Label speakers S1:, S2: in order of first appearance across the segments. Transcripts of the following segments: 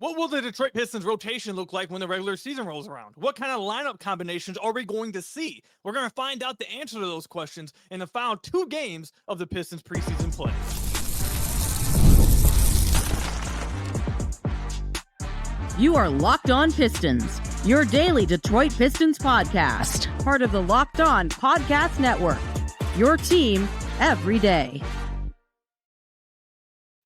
S1: What will the Detroit Pistons rotation look like when the regular season rolls around? What kind of lineup combinations are we going to see? We're going to find out the answer to those questions in the final 2 games of the Pistons preseason play.
S2: You are Locked On Pistons, your daily Detroit Pistons podcast, part of the Locked On Podcast Network, your team every day.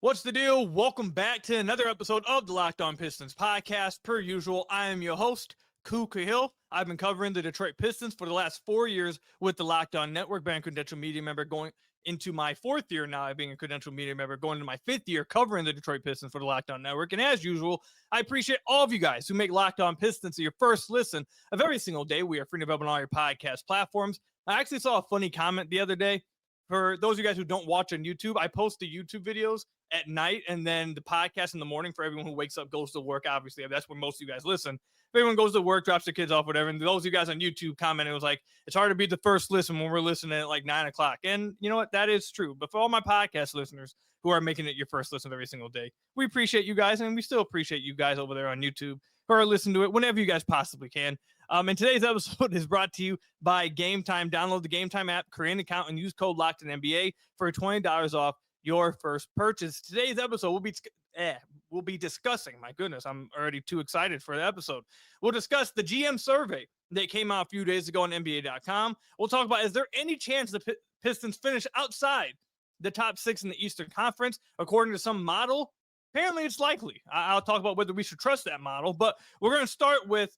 S1: What's the deal? Welcome back to another episode of the Locked On Pistons podcast. Per usual, I am your host, Ku Khahil. I've been covering the Detroit Pistons for the last 4 years with the Locked On Network, being a credential media member, going into my 4th year now, being a credential media member, going into my 5th year covering the Detroit Pistons for the Locked On Network. And as usual, I appreciate all of you guys who make Locked On Pistons your first listen of every single day. We are free and available on all your podcast platforms. I actually saw a funny comment the other day. For those of you guys who don't watch on YouTube, I post the YouTube videos at night and then the podcast in the morning for everyone who wakes up, goes to work. Obviously, that's where most of you guys listen. If everyone goes to work, drops their kids off, whatever. And those of you guys on YouTube commented, it was like, it's hard to be the first listen when we're listening at like 9 o'clock. And you know what? That is true. But for all my podcast listeners who are making it your first listen every single day, we appreciate you guys. And we still appreciate you guys over there on YouTube who are listening to it whenever you guys possibly can. And today's episode is brought to you by Game Time. Download the Game Time app, create an account, and use code LOCKEDONNBA for $20 off your first purchase. Today's episode we'll be discussing, my goodness, I'm already too excited for the episode. We'll discuss the GM survey that came out a few days ago on NBA.com. We'll talk about, is there any chance the Pistons finish outside the top 6 in the Eastern Conference? According to some model, apparently it's likely. I'll talk about whether we should trust that model, but we're going to start with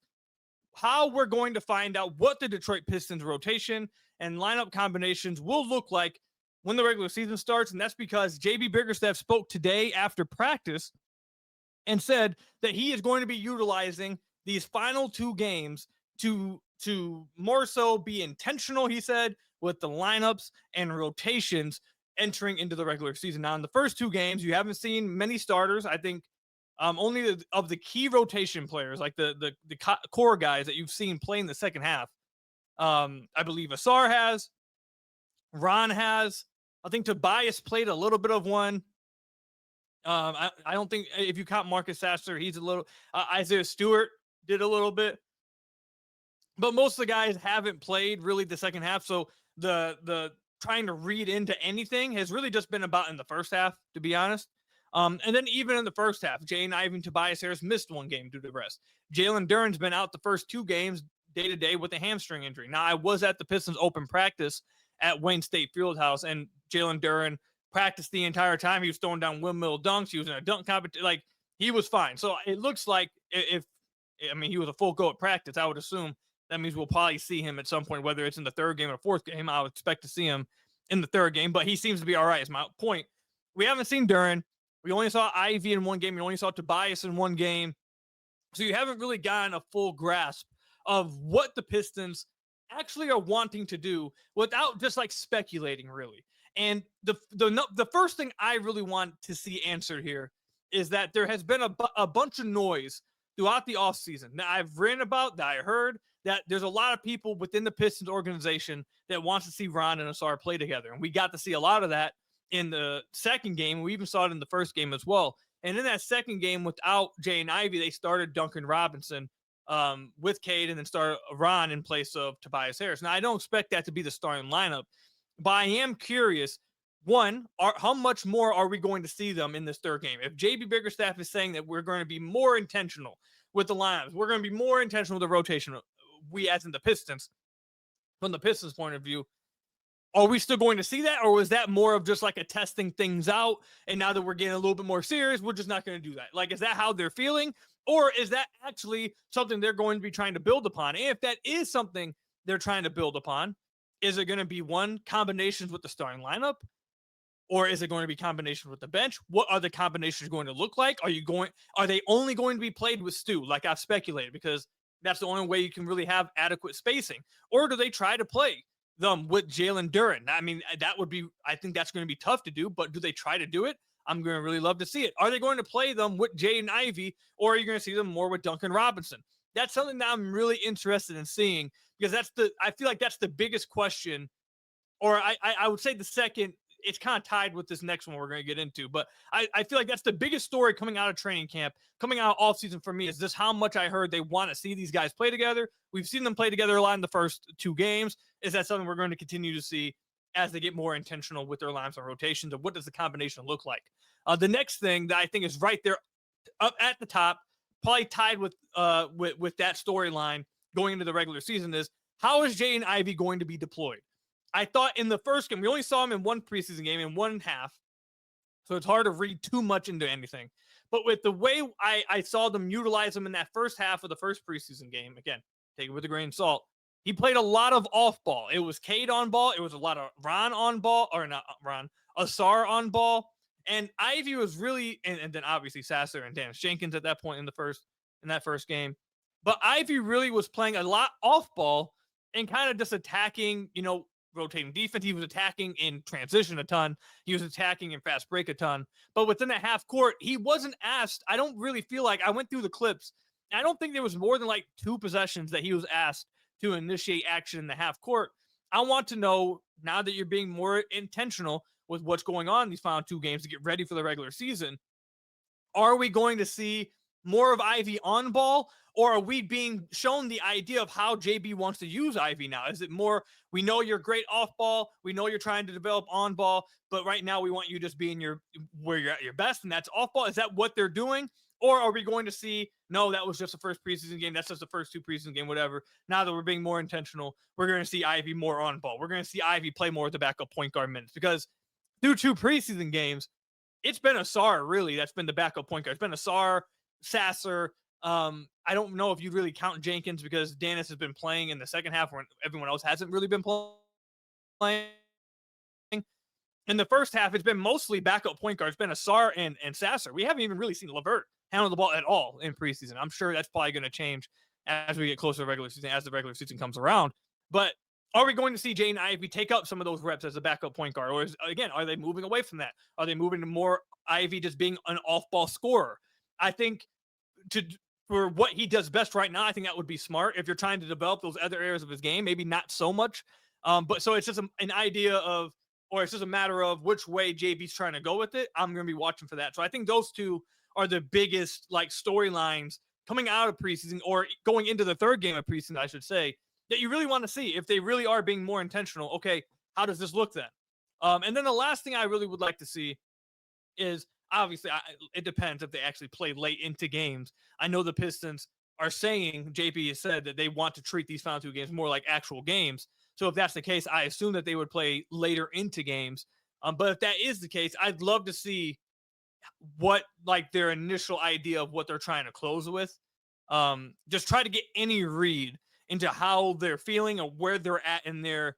S1: how we're going to find out what the Detroit Pistons rotation and lineup combinations will look like when the regular season starts. And that's because JB Bickerstaff spoke today after practice and said that he is going to be utilizing these final 2 games to more so be intentional, he said, with the lineups and rotations entering into the regular season. Now, in the first 2 games, you haven't seen many starters. I think only of the key rotation players, like the core guys that you've seen play in the second half. I believe Ausar has, Ron has, I think Tobias played a little bit of one. I don't think, if you count Marcus Sasser, he's a little, Isaiah Stewart did a little bit, but most of the guys haven't played really the second half. So the trying to read into anything has really just been about in the first half, to be honest. And then even in the first half, Jaden Ivey and Tobias Harris missed 1 game due to rest. Jalen Duren's been out the first 2 games day-to-day with a hamstring injury. Now, I was at the Pistons open practice at Wayne State Fieldhouse, and Jalen Duren practiced the entire time. He was throwing down windmill dunks. He was in a dunk competition. Like, he was fine. So it looks like he was a full go at practice, I would assume that means we'll probably see him at some point, whether it's in the 3rd game or 4th game. I would expect to see him in the 3rd game, but he seems to be all right, is my point. We haven't seen Duren. We only saw Ivy in 1 game. We only saw Tobias in 1 game. So you haven't really gotten a full grasp of what the Pistons actually are wanting to do without just like speculating, really. And the first thing I really want to see answered here is that there has been a bunch of noise throughout the offseason that I've written about, that I heard, that there's a lot of people within the Pistons organization that wants to see Ron and Ausar play together. And we got to see a lot of that in the second game. We even saw it in the first game as well. And in that second game, without Jaden Ivey, they started Duncan Robinson with Cade and then started Ron in place of Tobias Harris. Now, I don't expect that to be the starting lineup, but I am curious, one, how much more are we going to see them in this 3rd game? If JB Bickerstaff is saying that we're going to be more intentional with the lineups, we're going to be more intentional with the rotation, we as in the Pistons, from the Pistons point of view, are we still going to see that? Or was that more of just like a testing things out? And now that we're getting a little bit more serious, we're just not going to do that. Like, is that how they're feeling? Or is that actually something they're going to be trying to build upon? And if that is something they're trying to build upon, is it going to be one, combinations with the starting lineup? Or is it going to be combinations with the bench? What are the combinations going to look like? Are they only going to be played with Stu, like I've speculated? Because that's the only way you can really have adequate spacing. Or do they try to play them with Jalen Duren? I mean, I think that's going to be tough to do, but do they try to do it? I'm going to really love to see it. Are they going to play them with Jaden Ivey, or are you going to see them more with Duncan Robinson? That's something that I'm really interested in seeing, because I feel like that's the biggest question, or I would say the second it's kind of tied with this next one we're going to get into. But I feel like that's the biggest story coming out of training camp, coming out of offseason for me, is just how much I heard they want to see these guys play together. We've seen them play together a lot in the first 2 games. Is that something we're going to continue to see as they get more intentional with their lineups and rotations? And what does the combination look like? The next thing that I think is right there up at the top, probably tied with that storyline going into the regular season, is how is Jaden Ivey going to be deployed? I thought in the first game, we only saw him in one preseason game in 1 half, so it's hard to read too much into anything. But with the way I saw them utilize him in that first half of the first preseason game, again, take it with a grain of salt, he played a lot of off ball. It was Cade on ball. It was a lot of Ron on ball, or not Ron, Ausar on ball. And Ivey was really, and then obviously Sasser and Dennis Jenkins at that point in that first game. But Ivey really was playing a lot off ball and kind of just attacking, rotating defense. He was attacking in transition a ton. He was attacking in fast break a ton. But within the half court, he wasn't asked. I don't really feel like, I went through the clips, I don't think there was more than like 2 possessions that he was asked to initiate action in the half court. I want to know, now that you're being more intentional with what's going on in these final 2 games to get ready for the regular season, are we going to see more of Ivey on ball, or are we being shown the idea of how JB wants to use Ivey now? Is it more, we know you're great off ball, we know you're trying to develop on ball, but right now we want you just being where you're at your best, and that's off ball? Is that what they're doing? Or are we going to see, no, that was just the first preseason game, that's just the first 2 preseason game, whatever. Now that we're being more intentional, we're going to see Ivey more on ball. We're going to see Ivey play more at the backup point guard minutes, because through 2 preseason games, it's been Ausar really that's been the backup point guard. It's been Ausar, Sasser. I don't know if you really count Jenkins, because Dennis has been playing in the second half when everyone else hasn't really been playing. In the first half, it's been mostly backup point guards. It's been Ausar and Sasser. We haven't even really seen LeVert handle the ball at all in preseason. I'm sure that's probably going to change as we get closer to regular season, as the regular season comes around. But are we going to see Jaden Ivey take up some of those reps as a backup point guard? Or are they moving away from that? Are they moving to more Ivey just being an off-ball scorer? I think for what he does best right now, I think that would be smart. If you're trying to develop those other areas of his game, maybe not so much. But so it's just an idea of, or it's just a matter of which way JB's trying to go with it. I'm going to be watching for that. So I think those 2 are the biggest storylines coming out of preseason, or going into the 3rd game of preseason, I should say, that you really want to see. If they really are being more intentional, okay, how does this look then? And then the last thing I really would like to see is, obviously, it depends if they actually play late into games. I know the Pistons are saying, JB has said that they want to treat these final 2 games more like actual games. So if that's the case, I assume that they would play later into games. But if that is the case, I'd love to see what their initial idea of what they're trying to close with. Just try to get any read into how they're feeling or where they're at in their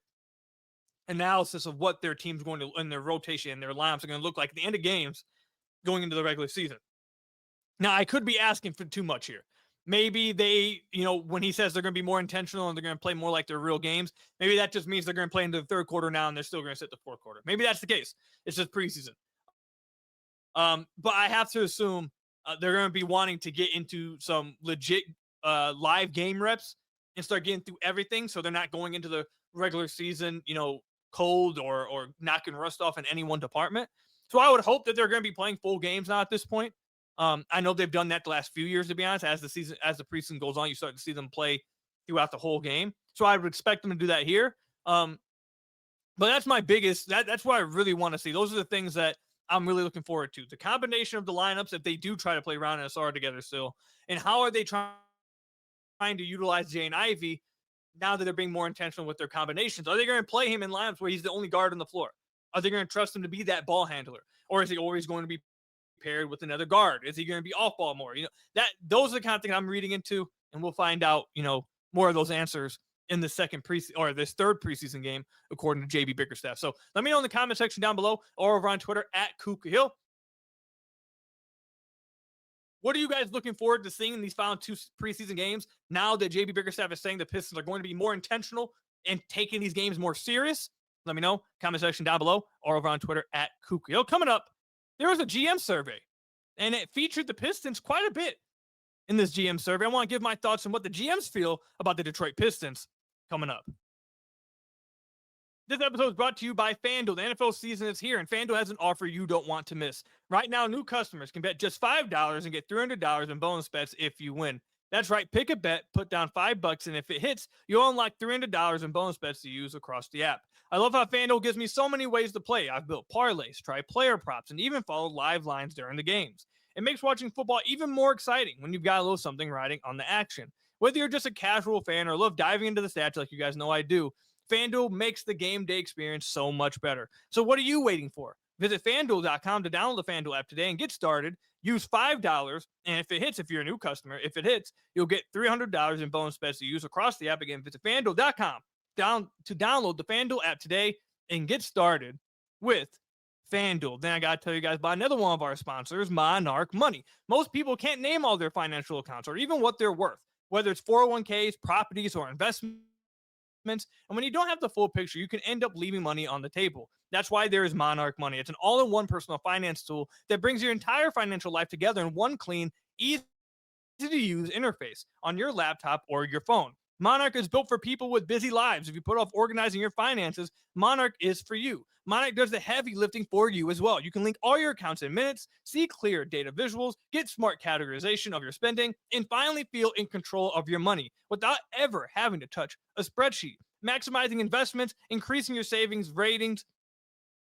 S1: analysis of what their team's going to, in their rotation and their lineups are going to look like at the end of games going into the regular season. Now, I could be asking for too much here. Maybe they, when he says they're going to be more intentional and they're going to play more like their real games, maybe that just means they're going to play into the 3rd quarter now and they're still going to sit the 4th quarter. Maybe that's the case. It's just preseason. But I have to assume they're going to be wanting to get into some legit live game reps and start getting through everything, so they're not going into the regular season, cold or knocking rust off in any one department. So I would hope that they're going to be playing full games now at this point. I know they've done that the last few years, to be honest. As the preseason goes on, you start to see them play throughout the whole game. So I would expect them to do that here. But that's my biggest, that's what I really want to see. Those are the things that I'm really looking forward to. The combination of the lineups, if they do try to play Ron and Ausar together still, and how are they trying to utilize Jaden Ivey now that they're being more intentional with their combinations? Are they going to play him in lineups where he's the only guard on the floor? Are they going to trust him to be that ball handler? Or is he always going to be paired with another guard? Is he going to be off ball more? Those are the kind of things I'm reading into, and we'll find out, more of those answers in the this 3rd preseason game, according to JB Bickerstaff. So let me know in the comment section down below or over on Twitter at Ku Khahil. What are you guys looking forward to seeing in these final 2 preseason games now that JB Bickerstaff is saying the Pistons are going to be more intentional and taking these games more serious? Let me know. Comment section down below or over on Twitter at Ku Khahil. Coming up, there was a GM survey, and it featured the Pistons quite a bit in this GM survey. I want to give my thoughts on what the GMs feel about the Detroit Pistons coming up. This episode is brought to you by FanDuel. The NFL season is here, and FanDuel has an offer you don't want to miss. Right now, new customers can bet just $5 and get $300 in bonus bets if you win. That's right. Pick a bet, put down $5, and if it hits, you'll unlock $300 in bonus bets to use across the app. I love how FanDuel gives me so many ways to play. I've built parlays, tried player props, and even followed live lines during the games. It makes watching football even more exciting when you've got a little something riding on the action. Whether you're just a casual fan or love diving into the stats like you guys know I do, FanDuel makes the game day experience so much better. So what are you waiting for? Visit FanDuel.com to download the FanDuel app today and get started. Use $5, and if it hits, if you're a new customer, if it hits, you'll get $300 in bonus bets to use across the app. Again, visit FanDuel.com to download the FanDuel app today and get started with FanDuel. Then I got to tell you guys about another one of our sponsors, Monarch Money. Most people can't name all their financial accounts or even what they're worth, whether it's 401ks, properties, or investments. And when you don't have the full picture, you can end up leaving money on the table. That's why there is Monarch Money. It's an all-in-one personal finance tool that brings your entire financial life together in one clean, easy-to-use interface on your laptop or your phone. Monarch is built for people with busy lives. If you put off organizing your finances, Monarch is for you. Monarch does the heavy lifting for you as well. You can link all your accounts in minutes, see clear data visuals, get smart categorization of your spending, and finally feel in control of your money without ever having to touch a spreadsheet. Maximizing investments, increasing your savings ratings,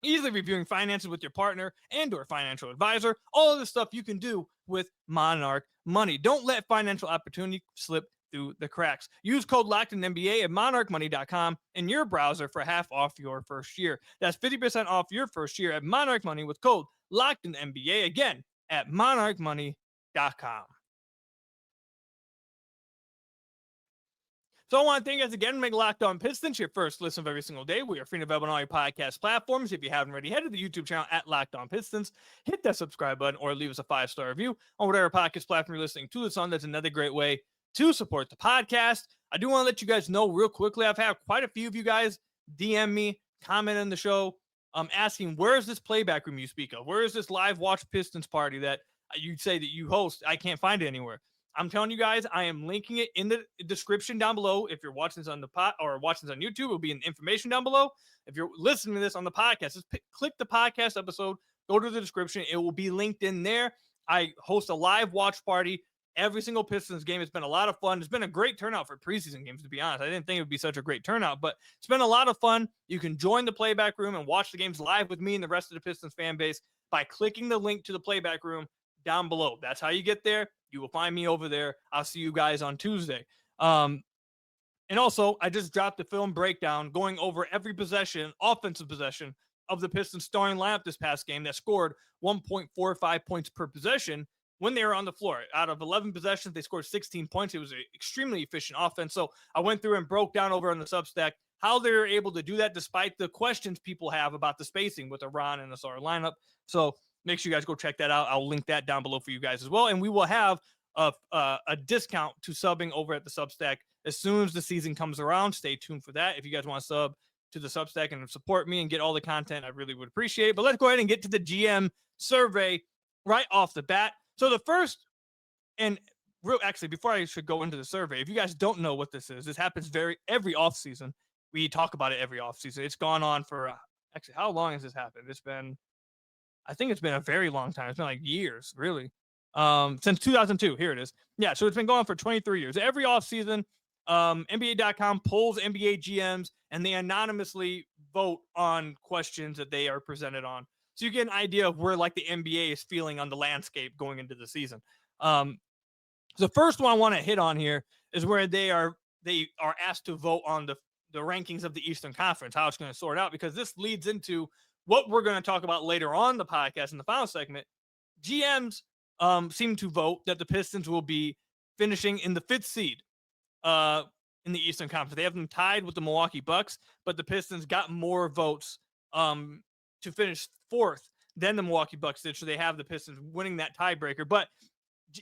S1: easily reviewing finances with your partner and or financial advisor. All of this stuff you can do with Monarch Money. Don't let financial opportunity slip through the cracks. Use code LOCKEDONNBA at monarchmoney.com in your browser for half off your first year. That's 50% off your first year at Monarch Money with code LOCKEDONNBA. Again, at monarchmoney.com. So I want to thank you guys again for making Locked On Pistons your first listen of every single day. We are free and available on all your podcast platforms. If you haven't already, head to the YouTube channel at Locked On Pistons. Hit that subscribe button or leave us a 5-star review on whatever podcast platform you're listening to this on. That's another great way to support the podcast. I do want to let you guys know real quickly, I've had quite a few of you guys DM me, comment on the show, asking, where is this playback room you speak of? Where is this live watch Pistons party that you say that you host? I can't find it anywhere. I'm telling you guys, I am linking it in the description down below. If you're watching this on the or watching this on YouTube, it'll be in information down below. If you're listening to this on the podcast, just click the podcast episode, go to the description. It will be linked in there. I host a live watch party every single Pistons game. It's been a lot of fun. It's been a great turnout for preseason games, to be honest. I didn't think it would be such a great turnout, but it's been a lot of fun. You can join the playback room and watch the games live with me and the rest of the Pistons fan base by clicking the link to the playback room down below. That's how you get there. You will find me over there. I'll see you guys on Tuesday. And also, I just dropped the film breakdown going over every possession, offensive possession of the Pistons starting lineup this past game that scored 1.45 points per possession when they were on the floor. Out of 11 possessions, they scored 16 points. It was an extremely efficient offense. So I went through and broke down over on the Substack how they were able to do that despite the questions people have about the spacing with the Ron and the Ausar lineup. So make sure you guys go check that out. I'll link that down below for you guys as well. And we will have a discount to subbing over at the Substack as soon as the season comes around. Stay tuned for that. If you guys want to sub to the Substack and support me and get all the content, I really would appreciate it. But let's go ahead and get to the GM survey right off the bat. So the first, and actually, before I should go into the survey, if you guys don't know what this is, this happens every offseason. We talk about it every offseason. It's gone on for, actually, how long has this happened? I think it's been a very long time. It's been like years, really. Since 2002. Here it is. Yeah, so it's been going on for 23 years. Every offseason, NBA.com polls NBA GMs, and they anonymously vote on questions that they are presented on. So you get an idea of where like the NBA is feeling on the landscape going into the season. The first one I want to hit on here is where they are asked to vote on the rankings of the Eastern Conference, how it's going to sort out, because this leads into what we're going to talk about later on the podcast in the final segment. GMs seem to vote that the Pistons will be finishing in the 5th seed in the Eastern Conference. They have them tied with the Milwaukee Bucks, but the Pistons got more votes to finish 4th than the Milwaukee Bucks did, so they have the Pistons winning that tiebreaker. But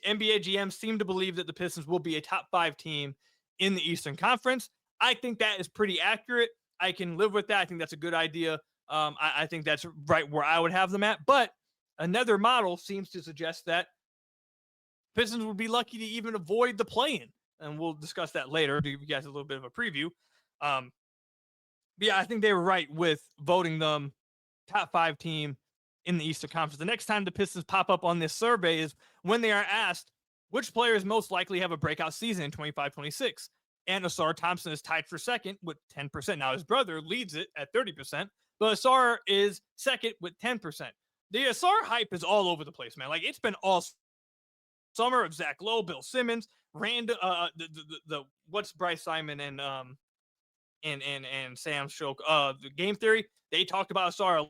S1: NBA GMs seem to believe that the Pistons will be a top 5 team in the Eastern Conference. I think that is pretty accurate. I can live with that. I think that's a good idea. I think that's right where I would have them at. But another model seems to suggest that Pistons would be lucky to even avoid the play-in. And we'll discuss that later to give you guys a little bit of a preview. Yeah, I think they were right with voting them top 5 team in the Eastern Conference. The next time the Pistons pop up on this survey is when they are asked which players most likely have a breakout season in 25-26. And Ausar Thompson is tied for second with 10%. Now his brother leads it at 30%, but Ausar is second with 10%. The Ausar hype is all over the place, man. Like it's been all summer of Zach Lowe, Bill Simmons, the what's Bryce Simon and Sam Shook, the Game Theory. They talked about Ausar a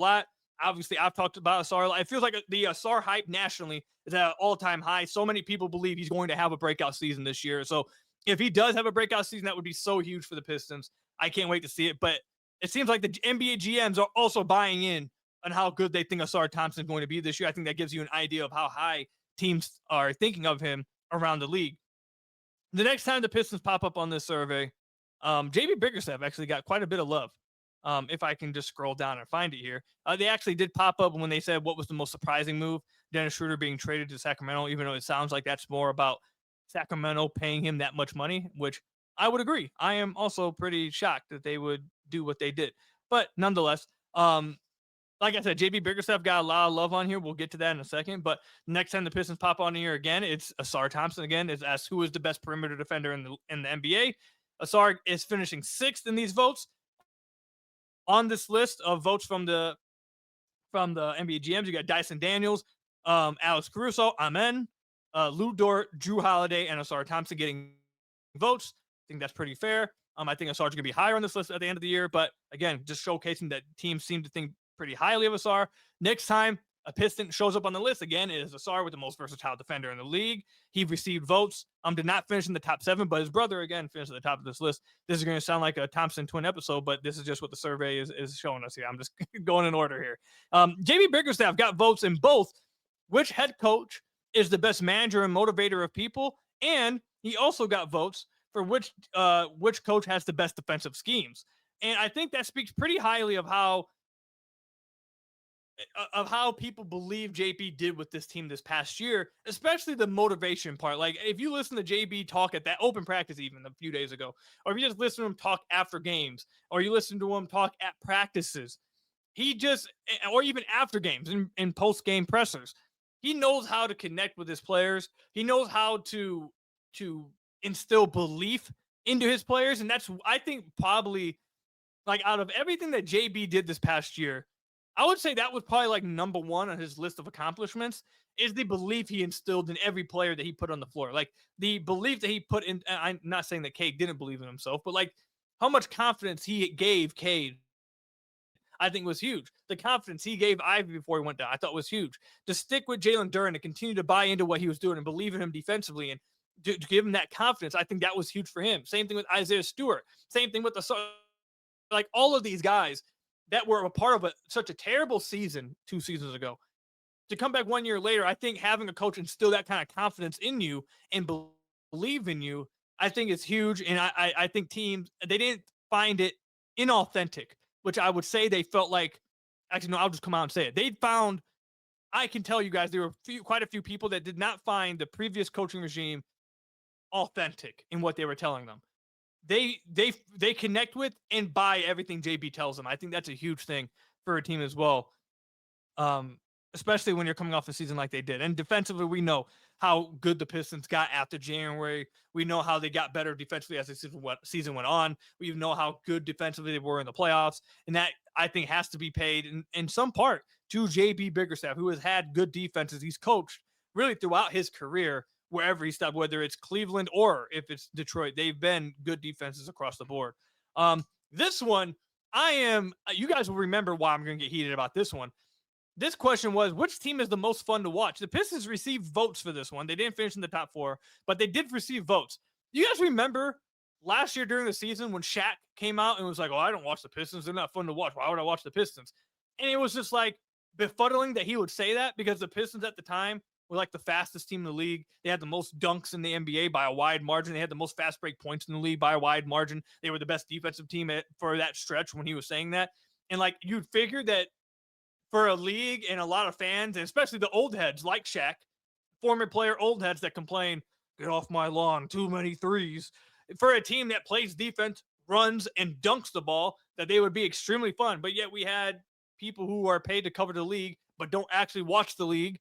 S1: lot. Obviously, I've talked about Ausar a lot. It feels like the Ausar hype nationally is at an all-time high. So many people believe he's going to have a breakout season this year. So if he does have a breakout season, that would be so huge for the Pistons. I can't wait to see it. But it seems like the NBA GMs are also buying in on how good they think Ausar Thompson is going to be this year. I think that gives you an idea of how high teams are thinking of him around the league. The next time the Pistons pop up on this survey, JB Bickerstaff actually got quite a bit of love. If I can just scroll down and find it here. They actually did pop up when they said what was the most surprising move, Dennis Schroeder being traded to Sacramento, even though it sounds like that's more about Sacramento paying him that much money, which I would agree. I am also pretty shocked that they would do what they did. But nonetheless, like I said, JB Bickerstaff got a lot of love on here. We'll get to that in a second. But next time the Pistons pop on here again, it's Ausar Thompson again. It's asked who is the best perimeter defender in the NBA. Ausar is finishing 6th in these votes. On this list of votes from the NBA GMs, you got Dyson Daniels, Alex Caruso, Amen, Lou Dort, Drew Holiday, and Ausar Thompson getting votes. I think that's pretty fair. I think Ausar's going to be higher on this list at the end of the year. But again, just showcasing that teams seem to think pretty highly of Ausar. Next time a Piston shows up on the list again, it is Ausar with the most versatile defender in the league. He received votes. Did not finish in the top 7, but his brother again finished at the top of this list. This is going to sound like a Thompson twin episode, but this is just what the survey is showing us here. I'm just going in order here. JB Bickerstaff got votes in both which head coach is the best manager and motivator of people, and he also got votes for which coach has the best defensive schemes. And I think that speaks pretty highly of how people believe JB did with this team this past year, especially the motivation part. Like if you listen to JB talk at that open practice even a few days ago, or if you just listen to him talk after games, or you listen to him talk at practices, or even after games in post-game pressers, he knows how to connect with his players. He knows how to instill belief into his players. And that's, I think, probably like out of everything that JB did this past year, I would say that was probably like number 1 on his list of accomplishments is the belief he instilled in every player that he put on the floor. Like the belief that he put in, I'm not saying that Cade didn't believe in himself, but like how much confidence he gave Cade, I think was huge. The confidence he gave Ivey before he went down, I thought was huge. To stick with Jalen Duren, to continue to buy into what he was doing and believe in him defensively and to give him that confidence, I think that was huge for him. Same thing with Isaiah Stewart. Same thing with like all of these guys that were a part of such a terrible season 2 seasons ago. To come back 1 year later, I think having a coach instill that kind of confidence in you and believe in you, I think is huge. And I think teams, they didn't find it inauthentic, which I would say they felt like, actually, no, I'll just come out and say it. I can tell you guys, there were quite a few people that did not find the previous coaching regime authentic in what they were telling them. They connect with and buy everything JB tells them. I think that's a huge thing for a team as well, especially when you're coming off a season like they did. And defensively, we know how good the Pistons got after January. We know how they got better defensively as the season went on. We know how good defensively they were in the playoffs. And that, I think, has to be paid in some part to JB Bickerstaff, who has had good defenses. He's coached really throughout his career, wherever he stopped, whether it's Cleveland or if it's Detroit. They've been good defenses across the board. This one, you guys will remember why I'm going to get heated about this one. This question was, which team is the most fun to watch? The Pistons received votes for this one. They didn't finish in the top 4, but they did receive votes. You guys remember last year during the season when Shaq came out and was like, oh, I don't watch the Pistons. They're not fun to watch. Why would I watch the Pistons? And it was just like befuddling that he would say that, because the Pistons at the time were like the fastest team in the league. They had the most dunks in the NBA by a wide margin. They had the most fast break points in the league by a wide margin. They were the best defensive team for that stretch when he was saying that. And like, you'd figure that for a league and a lot of fans, and especially the old heads like Shaq, former player old heads that complain, get off my lawn, too many threes. For a team that plays defense runs and dunks the ball, that they would be extremely fun. But yet we had people who are paid to cover the league but don't actually watch the league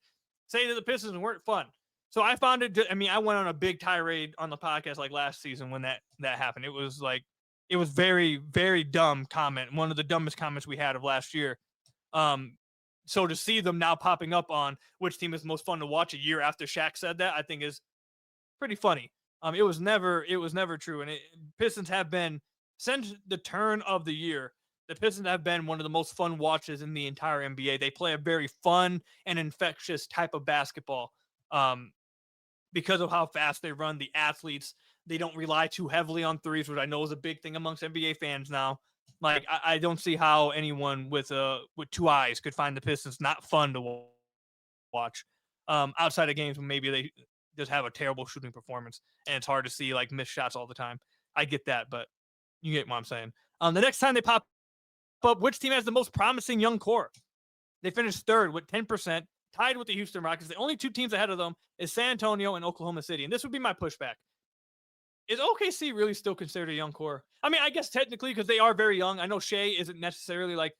S1: say that the Pistons weren't fun. So I found it. I mean, I went on a big tirade on the podcast like last season when that happened. It was very, very dumb comment. One of the dumbest comments we had of last year. So to see them now popping up on which team is most fun to watch a year after Shaq said that, I think is pretty funny. It was never true. And Pistons have been, since the turn of the year, the Pistons have been one of the most fun watches in the entire NBA. They play a very fun and infectious type of basketball. Because of how fast they run, the athletes, they don't rely too heavily on threes, which I know is a big thing amongst NBA fans now. Like, I don't see how anyone with two eyes could find the Pistons not fun to watch. Outside of games when maybe they just have a terrible shooting performance and it's hard to see like missed shots all the time. I get that, but you get what I'm saying. The next time they pop up, which team has the most promising young core? They finished third with 10%, tied with the Houston Rockets. The only two teams ahead of them is San Antonio and Oklahoma City. And this would be my pushback. Is OKC really still considered a young core? I mean, I guess technically because they are very young. I know Shea isn't necessarily like,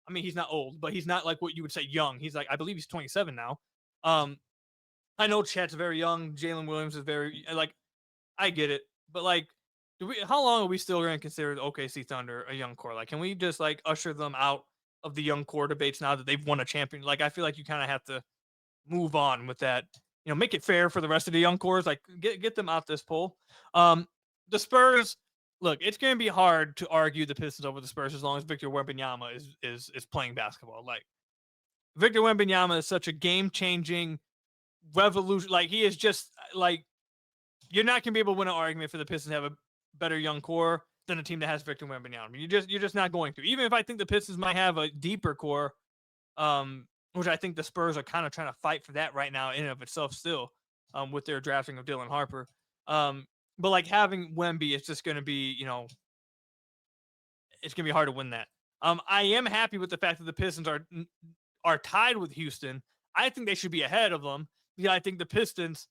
S1: I mean, he's not old, but he's not like what you would say young. He's like, I believe he's 27 now. I know Chet's very young. Jalen Williams is very, like, I get it. But, like, how long are we still going to consider the OKC Thunder a young core? Like, can we just, like, usher them out of the young core debates now that they've won a champion? Like, I feel like you kind of have to move on with that. You know, make it fair for the rest of the young cores. Like, get them out this poll. The Spurs, look, it's going to be hard to argue the Pistons over the Spurs as long as Victor Wembanyama is playing basketball. Like, Victor Wembanyama is such a game-changing revolution. Like, he is just, like, you're not going to be able to win an argument for the Pistons to have a better young core than a team that has Victor Wembanyama. I mean, you're just not going to. Even if I think the Pistons might have a deeper core, which I think the Spurs are kind of trying to fight for that right now in and of itself still, with their drafting of Dylan Harper. But like having Wemby, it's just going to be, you know, it's going to be hard to win that. I am happy with the fact that the Pistons are tied with Houston. I think they should be ahead of them. Yeah, I think the Pistons,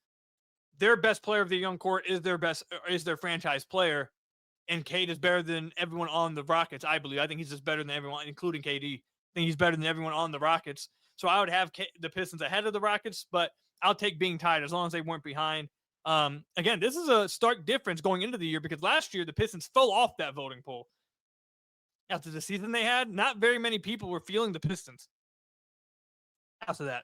S1: their best player of the young core is their franchise player, and Cade is better than everyone on the Rockets. I believe. I think he's just better than everyone, including KD. I think he's better than everyone on the Rockets. So I would have the Pistons ahead of the Rockets, but I'll take being tied as long as they weren't behind. Again, this is a stark difference going into the year because last year the Pistons fell off that voting poll. After the season they had, not very many people were feeling the Pistons after that.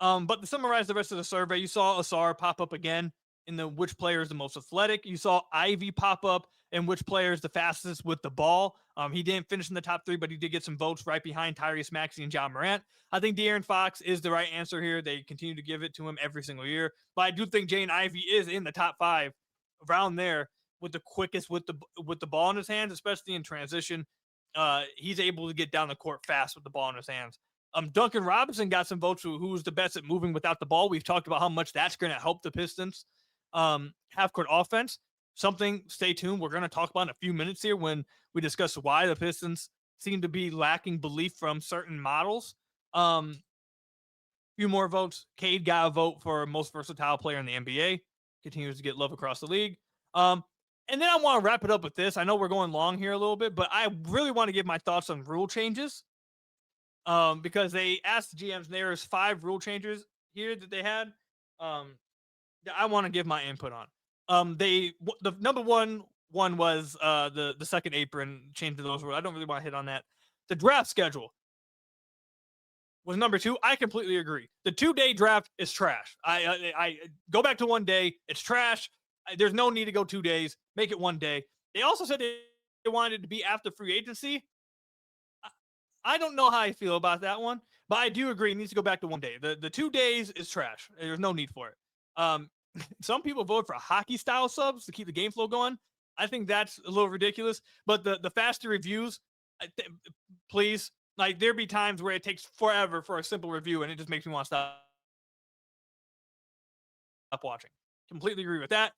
S1: But to summarize the rest of the survey, you saw Ausar pop up again in the which player is the most athletic. You saw Ivy pop up in which player is the fastest with the ball. He didn't finish in the top 3, but he did get some votes right behind Tyrese Maxey and John Morant. I think De'Aaron Fox is the right answer here. They continue to give it to him every single year. But I do think Jaden Ivey is in the top 5 around there with the quickest with the ball in his hands, especially in transition. He's able to get down the court fast with the ball in his hands. Duncan Robinson got some votes who's the best at moving without the ball. We've talked about how much that's going to help the Pistons half-court offense. Something, stay tuned. We're going to talk about in a few minutes here when we discuss why the Pistons seem to be lacking belief from certain models. Few more votes. Cade got a vote for most versatile player in the NBA. Continues to get love across the league. And then I want to wrap it up with this. I know we're going long here a little bit, but I really want to give my thoughts on rule changes. Because they asked the GMs, there's 5 rule changes here that they had. I want to give my input on. The number one was the second apron change to those rules. I don't really want to hit on that. The draft schedule was number 2. I completely agree. The 2-day draft is trash. I go back to 1 day. It's trash. There's no need to go 2 days. Make it 1 day. They also said they wanted it to be after free agency. I don't know how I feel about that one, but I do agree it needs to go back to 1 day. The 2 days is trash. There's no need for it. Some people vote for hockey style subs to keep the game flow going. I think that's a little ridiculous, but the faster reviews, please, like there be times where it takes forever for a simple review and it just makes me want to stop watching. Completely agree with that.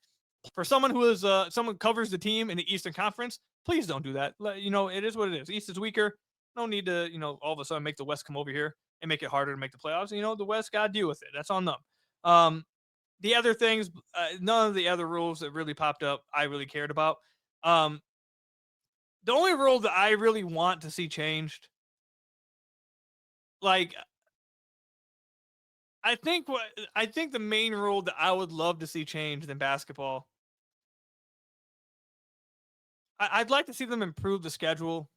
S1: For someone who is someone covers the team in the Eastern Conference, please don't do that. You know, it is what it is. East is weaker. No need to, you know, all of a sudden make the West come over here and make it harder to make the playoffs. You know, the West got to deal with it. That's on them. The other things, none of the other rules that really popped up, I really cared about. The only rule that I really want to see changed, like, I think the main rule that I would love to see changed in basketball, I'd like to see them improve the schedule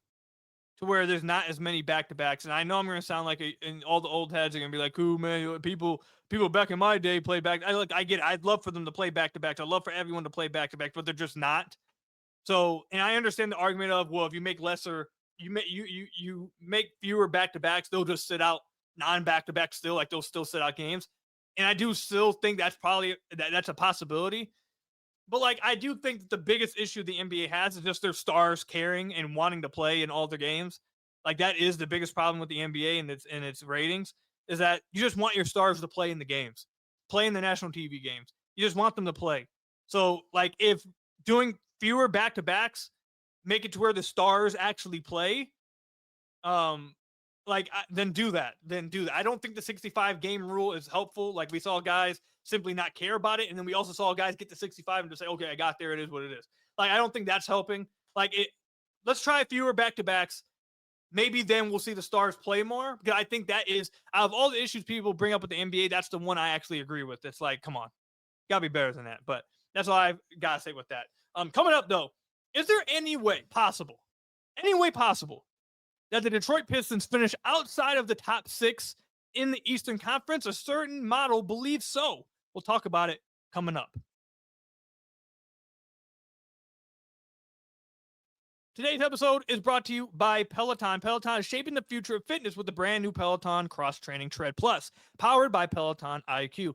S1: to where there's not as many back-to-backs. And I know I'm going to sound like and all the old heads are going to be like, "Ooh, man, people back in my day play back." I get it. I'd love for them to play back-to-backs. I'd love for everyone to play back-to-backs, but they're just not. So, and I understand the argument of, well, if you make lesser, you make fewer back-to-backs, they'll just sit out non-back-to-back still, like they'll still sit out games. And I do still think that's probably that's a possibility. But like, I do think that the biggest issue the NBA has is just their stars caring and wanting to play in all their games. Like, that is the biggest problem with the NBA and its ratings, is that you just want your stars to play in the games, play in the national TV games. You just want them to play. So like, if doing fewer back-to-backs make it to where the stars actually play, then do that. I don't think the 65 game rule is helpful. Like, we saw guys simply not care about it, and then we also saw guys get to 65 and just say, "Okay, I got there. It is what it is." Like, I don't think that's helping. Like, let's try fewer back-to-backs. Maybe then we'll see the stars play more. Because I think that is, out of all the issues people bring up with the NBA, that's the one I actually agree with. It's like, come on, gotta be better than that. But that's all I've got to say with that. Coming up though, is there any way possible that the Detroit Pistons finish outside of the top 6 in the Eastern Conference? A certain model believes so. We'll talk about it coming up. Today's episode is brought to you by Peloton. Peloton is shaping the future of fitness with the brand new Peloton Cross-Training Tread Plus, powered by Peloton IQ.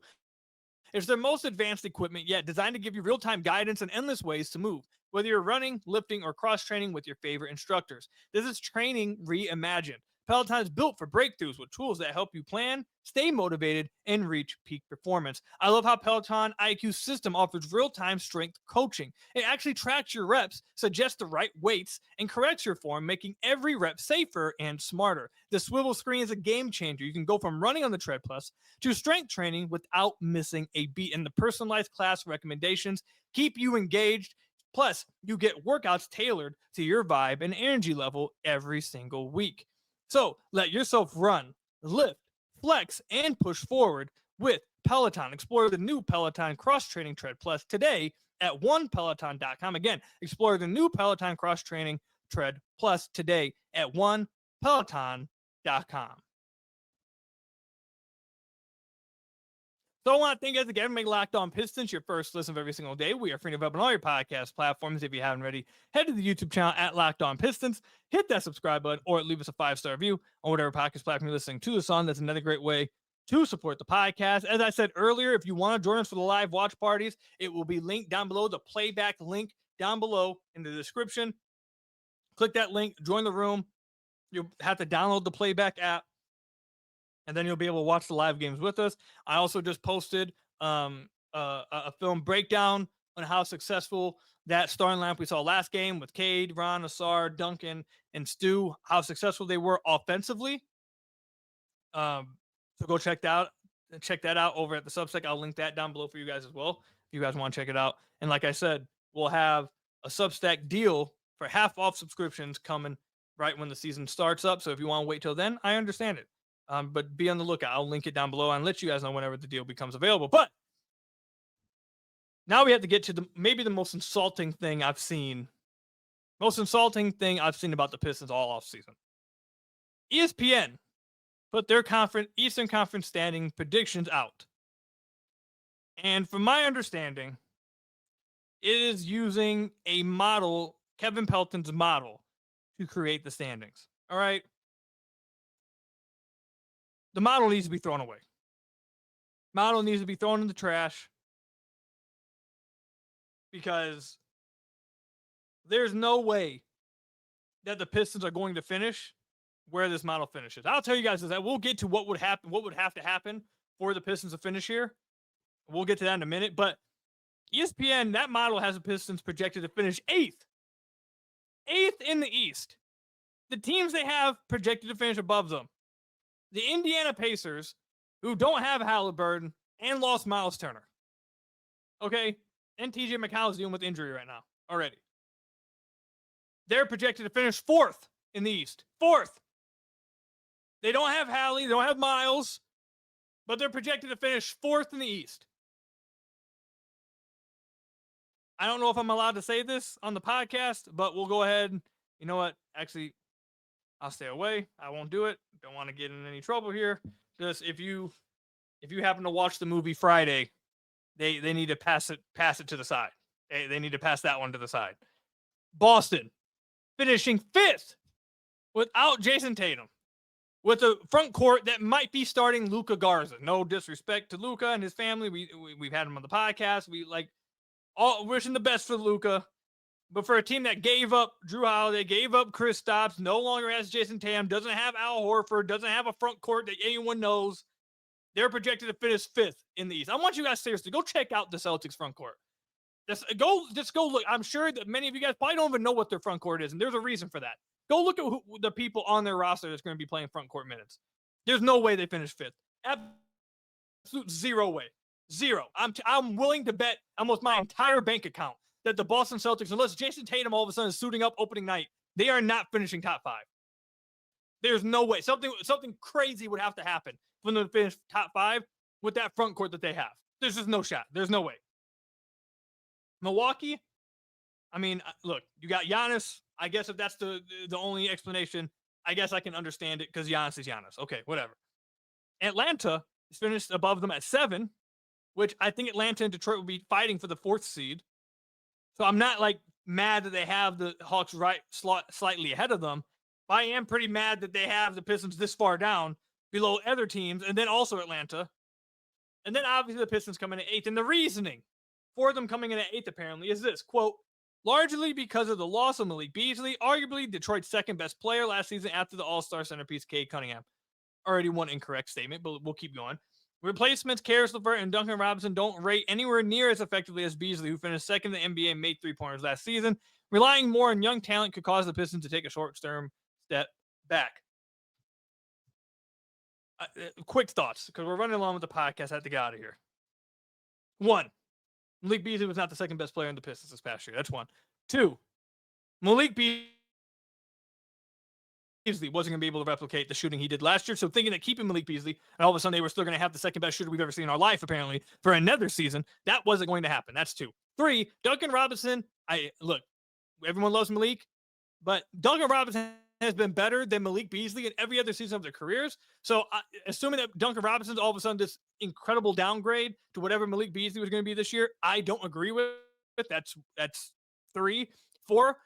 S1: It's their most advanced equipment yet, designed to give you real-time guidance and endless ways to move, whether you're running, lifting, or cross-training with your favorite instructors. This is training reimagined. Peloton is built for breakthroughs with tools that help you plan, stay motivated, and reach peak performance. I love how Peloton IQ system offers real-time strength coaching. It actually tracks your reps, suggests the right weights, and corrects your form, making every rep safer and smarter. The swivel screen is a game changer. You can go from running on the Tread Plus to strength training without missing a beat. And the personalized class recommendations keep you engaged. Plus, you get workouts tailored to your vibe and energy level every single week. So let yourself run, lift, flex, and push forward with Peloton. Explore the new Peloton Cross-Training Tread Plus today at onepeloton.com. Again, explore the new Peloton Cross-Training Tread Plus today at onepeloton.com. So I want to thank you guys again for making Locked On Pistons your first listen of every single day. We are free to available on all your podcast platforms. If you haven't already, head to the YouTube channel at Locked On Pistons, hit that subscribe button, or leave us a 5-star review on whatever podcast platform you're listening to this on. That's another great way to support the podcast. As I said earlier, if you want to join us for the live watch parties, it will be linked down below, the playback link down below in the description. Click that link, join the room. You'll have to download the playback app, and then you'll be able to watch the live games with us. I also just posted a film breakdown on how successful that starting lineup we saw last game with Cade, Ron, Ausar, Duncan, and Stu, how successful they were offensively. So go check that out over at the Substack. I'll link that down below for you guys as well, if you guys want to check it out. And like I said, we'll have a Substack deal for half off subscriptions coming right when the season starts up. So if you want to wait till then, I understand it. But be on the lookout. I'll link it down below and let you guys know whenever the deal becomes available. But now we have to get to maybe the most insulting thing I've seen. Most insulting thing I've seen about the Pistons all offseason. ESPN put their Eastern Conference standing predictions out. And from my understanding, it is using a model, Kevin Pelton's model, to create the standings. All right. The model needs to be thrown away. Model needs to be thrown in the trash, because there's no way that the Pistons are going to finish where this model finishes. I'll tell you guys that we'll get to what would have to happen for the Pistons to finish here. We'll get to that in a minute. But ESPN, that model has the Pistons projected to finish 8th in the East. The teams they have projected to finish above them: the Indiana Pacers, who don't have Halliburton and lost Miles Turner. Okay? And TJ McConnell is dealing with injury right now already. They're projected to finish 4th in the East. 4th. They don't have Hallie. They don't have Miles. But they're projected to finish 4th in the East. I don't know if I'm allowed to say this on the podcast, but we'll go ahead. You know what? Actually, I'll stay away. I won't do it. Don't want to get in any trouble here. Just if you happen to watch the movie Friday, they need to pass it to the side. They need to pass that one to the side. Boston finishing 5th without Jason Tatum, with a front court that might be starting Luka Garza. No disrespect to Luka and his family. We've had him on the podcast. We all wishing the best for Luka. But for a team that gave up Drew Holiday, gave up Chris Stopps, no longer has Jason Tatum, doesn't have Al Horford, doesn't have a front court that anyone knows, they're projected to finish 5th in the East. I want you guys seriously, go check out the Celtics front court. Just go look. I'm sure that many of you guys probably don't even know what their front court is, and there's a reason for that. Go look at the people on their roster that's going to be playing front court minutes. There's no way they finish 5th. Absolute zero way. Zero. I'm willing to bet almost my entire bank account that the Boston Celtics, unless Jason Tatum all of a sudden is suiting up opening night, they are not finishing top 5. There's no way. Something crazy would have to happen for them to finish top 5 with that front court that they have. There's just no shot. There's no way. Milwaukee, I mean, look, you got Giannis. I guess if that's the only explanation, I guess I can understand it because Giannis is Giannis. Okay, whatever. Atlanta is finished above them at 7, which I think Atlanta and Detroit will be fighting for the 4th seed. So I'm not mad that they have the Hawks slightly ahead of them. But I am pretty mad that they have the Pistons this far down below other teams, and then also Atlanta. And then obviously the Pistons come in at 8th. And the reasoning for them coming in at 8th apparently is this, quote, largely because of the loss of Malik Beasley, arguably Detroit's second best player last season after the All-Star centerpiece Cade Cunningham. Already one incorrect statement, but we'll keep going. Replacements Karis LeVert and Duncan Robinson don't rate anywhere near as effectively as Beasley, who finished second in the NBA and made 3-pointers last season. Relying more on young talent could cause the Pistons to take a short-term step back. Quick thoughts, because we're running along with the podcast. I have to get out of here. 1, Malik Beasley was not the second best player in the Pistons this past year. That's 1. 2, Malik Beasley wasn't going to be able to replicate the shooting he did last year. So thinking that keeping Malik Beasley, and all of a sudden they were still going to have the second best shooter we've ever seen in our life, apparently, for another season, that wasn't going to happen. That's 2. 3, Duncan Robinson. Look, everyone loves Malik, but Duncan Robinson has been better than Malik Beasley in every other season of their careers. So assuming that Duncan Robinson's all of a sudden this incredible downgrade to whatever Malik Beasley was going to be this year, I don't agree with it. That's 3. 4,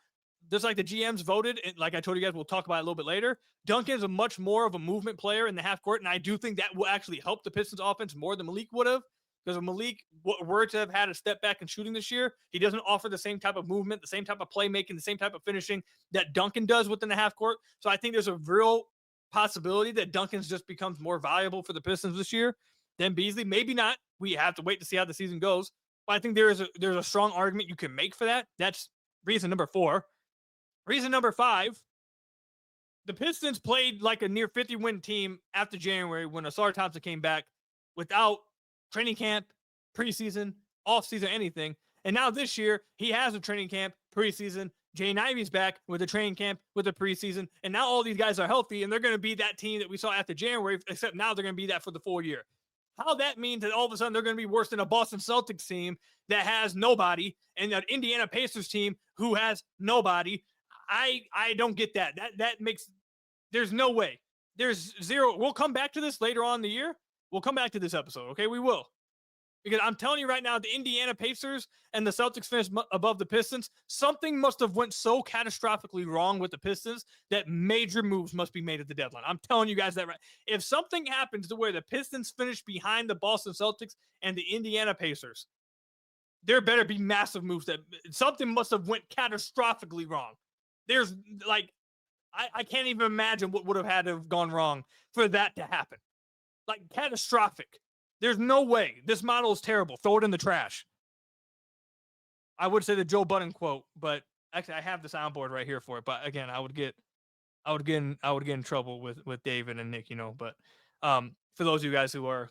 S1: just like the GMs voted, and like I told you guys, we'll talk about it a little bit later, Duncan is a much more of a movement player in the half court, and I do think that will actually help the Pistons offense more than Malik would have, because if Malik were to have had a step back in shooting this year, he doesn't offer the same type of movement, the same type of playmaking, the same type of finishing that Duncan does within the half court. So I think there's a real possibility that Duncan's just becomes more valuable for the Pistons this year than Beasley. Maybe not. We have to wait to see how the season goes. But I think there's a strong argument you can make for that. That's reason number 4. Reason number 5, the Pistons played like a near 50-win team after January when Ausar Thompson came back without training camp, preseason, offseason, anything. And now this year, he has a training camp, preseason. Jaden Ivey's back with a training camp, with a preseason. And now all these guys are healthy, and they're going to be that team that we saw after January, except now they're going to be that for the full year. How that means that all of a sudden they're going to be worse than a Boston Celtics team that has nobody and an Indiana Pacers team who has nobody, I don't get that. That makes, there's no way. There's zero. We'll come back to this later on in the year. We'll come back to this episode, okay? We will. Because I'm telling you right now, the Indiana Pacers and the Celtics finished above the Pistons. Something must have went so catastrophically wrong with the Pistons that major moves must be made at the deadline. I'm telling you guys that right. If something happens to where the Pistons finish behind the Boston Celtics and the Indiana Pacers, there better be massive moves. That something must have went catastrophically wrong. There's I can't even imagine what would have had to have gone wrong for that to happen. Like catastrophic. There's no way. This model is terrible. Throw it in the trash. I would say the Joe Budden quote, but actually I have the soundboard right here for it. But again, I would get in trouble with David and Nick, But for those of you guys who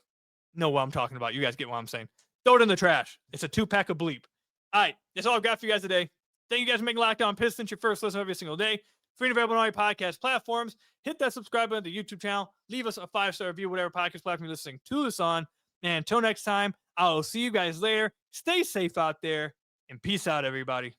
S1: know what I'm talking about, you guys get what I'm saying. Throw it in the trash. It's a 2-pack of bleep. All right, that's all I've got for you guys today. Thank you guys for making Locked On Pistons your first listen every single day. Free and available on all your podcast platforms. Hit that subscribe button to the YouTube channel. Leave us a 5-star review, whatever podcast platform you're listening to this on. And until next time, I'll see you guys later. Stay safe out there, and peace out, everybody.